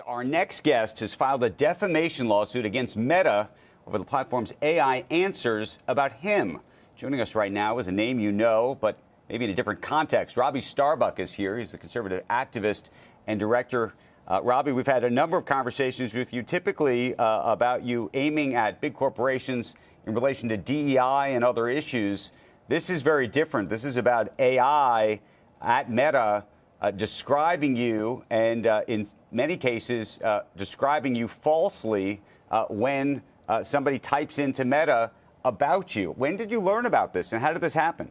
Our next guest has filed a defamation lawsuit against Meta over the platform's AI answers about him. Joining us right now is a name you know, but maybe in a different context. Robby Starbuck is here. He's the conservative activist and director. Robby, we've had a number of conversations with you, typically about you aiming at big corporations in relation to DEI and other issues. This is very different. This is about AI at Meta describing you and, in many cases, describing you falsely when somebody types into Meta about you. When did you learn about this, and how did this happen?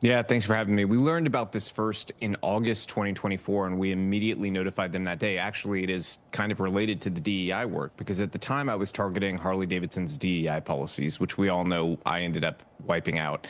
Yeah, thanks for having me. We learned about this first in August 2024, and we immediately notified them that day. Actually, it is kind of related to the DEI work, because at the time I was targeting Harley-Davidson's DEI policies, which we all know I ended up wiping out.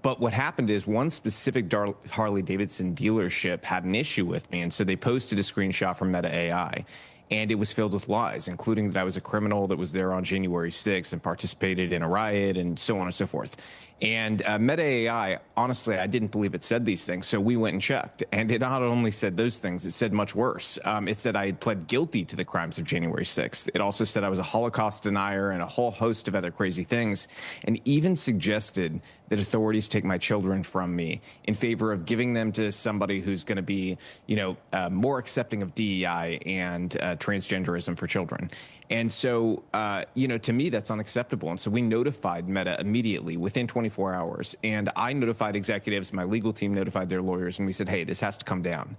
But what happened is one specific Harley-Davidson dealership had an issue with me, and so they posted a screenshot from Meta AI, and it was filled with lies, including that I was a criminal that was there on January 6th and participated in a riot and so on and so forth. And Meta AI, honestly, I didn't believe it said these things, so we went and checked. And it not only said those things, it said much worse. It said I had pled guilty to the crimes of January 6th. It also said I was a Holocaust denier and a whole host of other crazy things, and even suggested that authorities take my children from me in favor of giving them to somebody who's going to be, more accepting of DEI and transgenderism for children. And so, to me, that's unacceptable. And so we notified Meta immediately within 24 hours. And I notified executives, my legal team notified their lawyers, and we said, hey, this has to come down.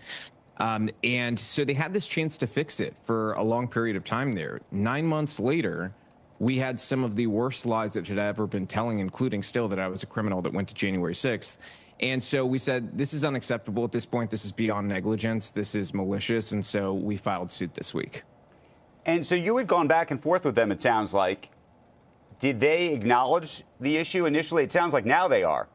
And so they had this chance to fix it for a long period of time there. 9 months later, we had some of the worst lies that had ever been telling, including still that I was a criminal that went to January 6th. And so we said, this is unacceptable at this point. This is beyond negligence. This is malicious. And so we filed suit this week. And so you had gone back and forth with them, it sounds like. Did they acknowledge the issue initially? It sounds like now they are.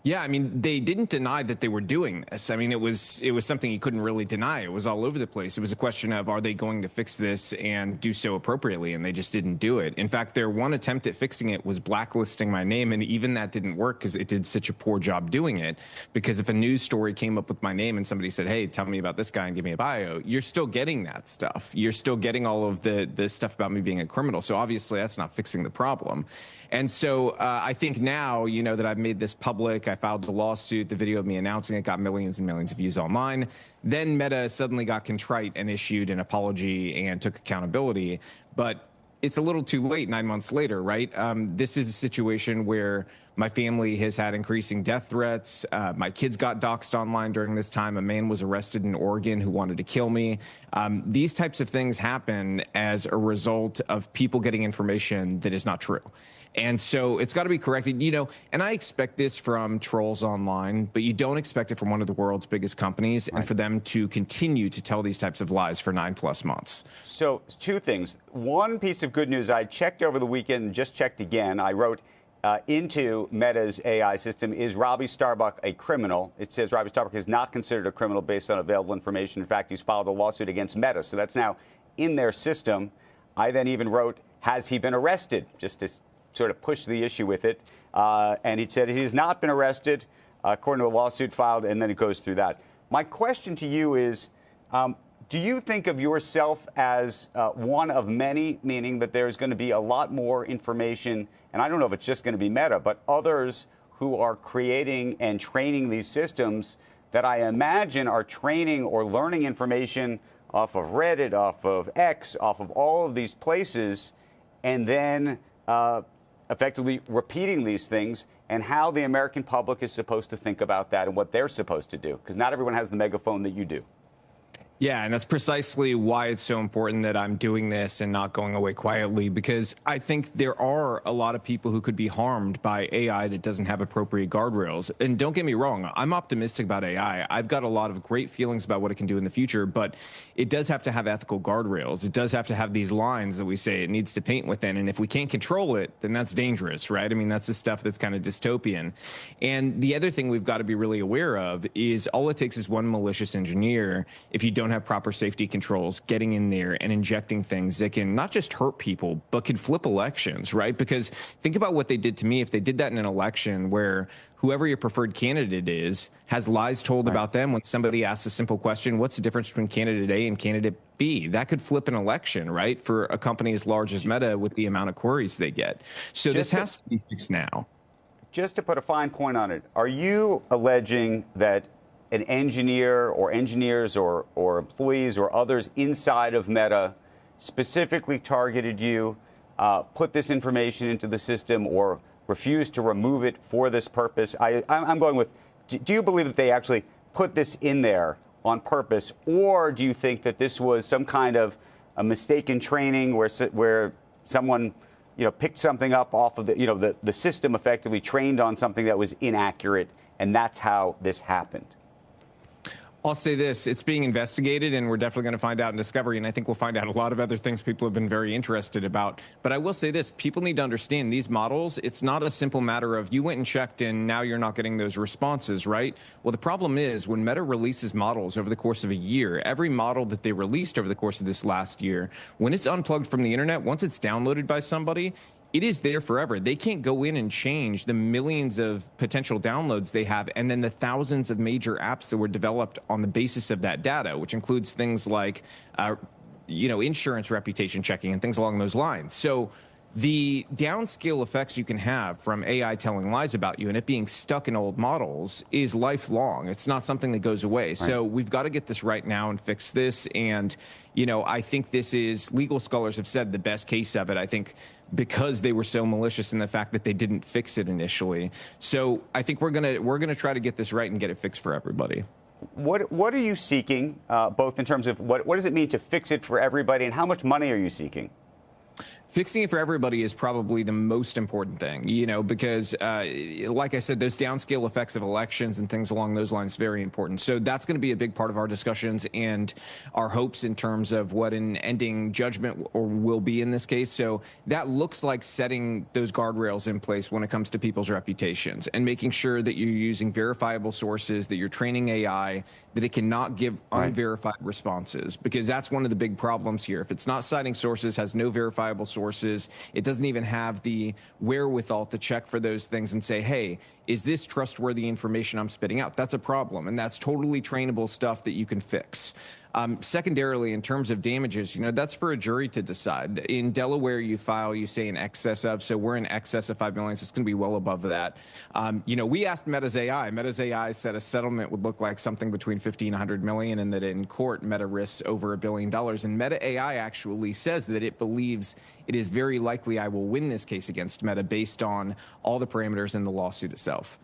Yeah, I mean, they didn't deny that they were doing this. I mean, it was something you couldn't really deny. It was all over the place. It was a question of, are they going to fix this and do so appropriately? And they just didn't do it. In fact, their one attempt at fixing it was blacklisting my name. And even that didn't work because it did such a poor job doing it. Because if a news story came up with my name and somebody said, hey, tell me about this guy and give me a bio, you're still getting that stuff. You're still getting all of the stuff about me being a criminal. So obviously that's not fixing the problem. And so I think now, that I've made this public, I filed the lawsuit, the video of me announcing it got millions and millions of views online. Then Meta suddenly got contrite and issued an apology and took accountability. But it's a little too late 9 months later, right? This is a situation where my family has had increasing death threats. My kids got doxxed online during this time. A man was arrested in Oregon who wanted to kill me. These types of things happen as a result of people getting information that is not true. And so it's got to be corrected, and I expect this from trolls online, but you don't expect it from one of the world's biggest companies, right, and for them to continue to tell these types of lies for 9+ months. So two things. One piece of good news, I checked over the weekend and just checked again. I wrote into Meta's AI system, is Robby Starbuck a criminal? It says Robby Starbuck is not considered a criminal based on available information. In fact, he's filed a lawsuit against Meta. So that's now in their system. I then even wrote, has he been arrested? Just to sort of push the issue with it. And he said he has not been arrested, according to a lawsuit filed, and then it goes through that. My question to you is, do you think of yourself as one of many, meaning that there's going to be a lot more information, and I don't know if it's just going to be Meta, but others who are creating and training these systems that I imagine are training or learning information off of Reddit, off of X, off of all of these places, and then effectively repeating these things, and how the American public is supposed to think about that and what they're supposed to do, because not everyone has the megaphone that you do. Yeah, and that's precisely why it's so important that I'm doing this and not going away quietly, because I think there are a lot of people who could be harmed by AI that doesn't have appropriate guardrails. And don't get me wrong, I'm optimistic about AI. I've got a lot of great feelings about what it can do in the future, but it does have to have ethical guardrails. It does have to have these lines that we say it needs to paint within. And if we can't control it, then that's dangerous, right? I mean, that's the stuff that's kind of dystopian. And the other thing we've got to be really aware of is all it takes is one malicious engineer, if you don't have proper safety controls getting in there and injecting things that can not just hurt people, but can flip elections, right? Because think about what they did to me. If they did that in an election where whoever your preferred candidate is has lies told about them when somebody asks a simple question, what's the difference between candidate A and candidate B? That could flip an election, right, for a company as large as Meta with the amount of queries they get. So this has to be fixed now. Just to put a fine point on it, are you alleging that an engineer or engineers or employees or others inside of Meta specifically targeted you, put this information into the system, or refused to remove it for this purpose? I'm going with, do you believe that they actually put this in there on purpose, or do you think that this was some kind of a mistaken training where someone picked something up off of the system effectively trained on something that was inaccurate, and that's how this happened? I'll say this, it's being investigated, and we're definitely going to find out in discovery, and I think we'll find out a lot of other things people have been very interested about. But I will say this, people need to understand these models, it's not a simple matter of you went and checked and now you're not getting those responses, right? Well, the problem is when Meta releases models over the course of a year, every model that they released over the course of this last year, when it's unplugged from the internet, once it's downloaded by somebody, it is there forever. They can't go in and change the millions of potential downloads they have and then the thousands of major apps that were developed on the basis of that data, which includes things like, insurance reputation checking and things along those lines. So the downscale effects you can have from AI telling lies about you and it being stuck in old models is lifelong. It's not something that goes away. Right. So we've got to get this right now and fix this. And, I think this is, legal scholars have said, the best case of it, I think, because they were so malicious in the fact that they didn't fix it initially. So I think we're gonna try to get this right and get it fixed for everybody. What are you seeking, both in terms of what does it mean to fix it for everybody, and how much money are you seeking? Fixing it for everybody is probably the most important thing, because like I said, those downscale effects of elections and things along those lines, very important. So that's going to be a big part of our discussions and our hopes in terms of what an ending judgment or will be in this case. So that looks like setting those guardrails in place when it comes to people's reputations and making sure that you're using verifiable sources, that you're training AI, that it cannot give unverified responses, because that's one of the big problems here. If it's not citing sources, has no verifiable sources, it doesn't even have the wherewithal to check for those things and say, hey, is this trustworthy information I'm spitting out? That's a problem, and that's totally trainable stuff that you can fix. Secondarily, in terms of damages, that's for a jury to decide. In Delaware, you say in excess of, so we're in excess of $5 million, so it's going to be well above that. We asked Meta's AI. Meta's AI said a settlement would look like something between 50 and 100 million, and that in court, Meta risks over $1 billion. And Meta AI actually says that it believes it is very likely I will win this case against Meta based on all the parameters in the lawsuit itself.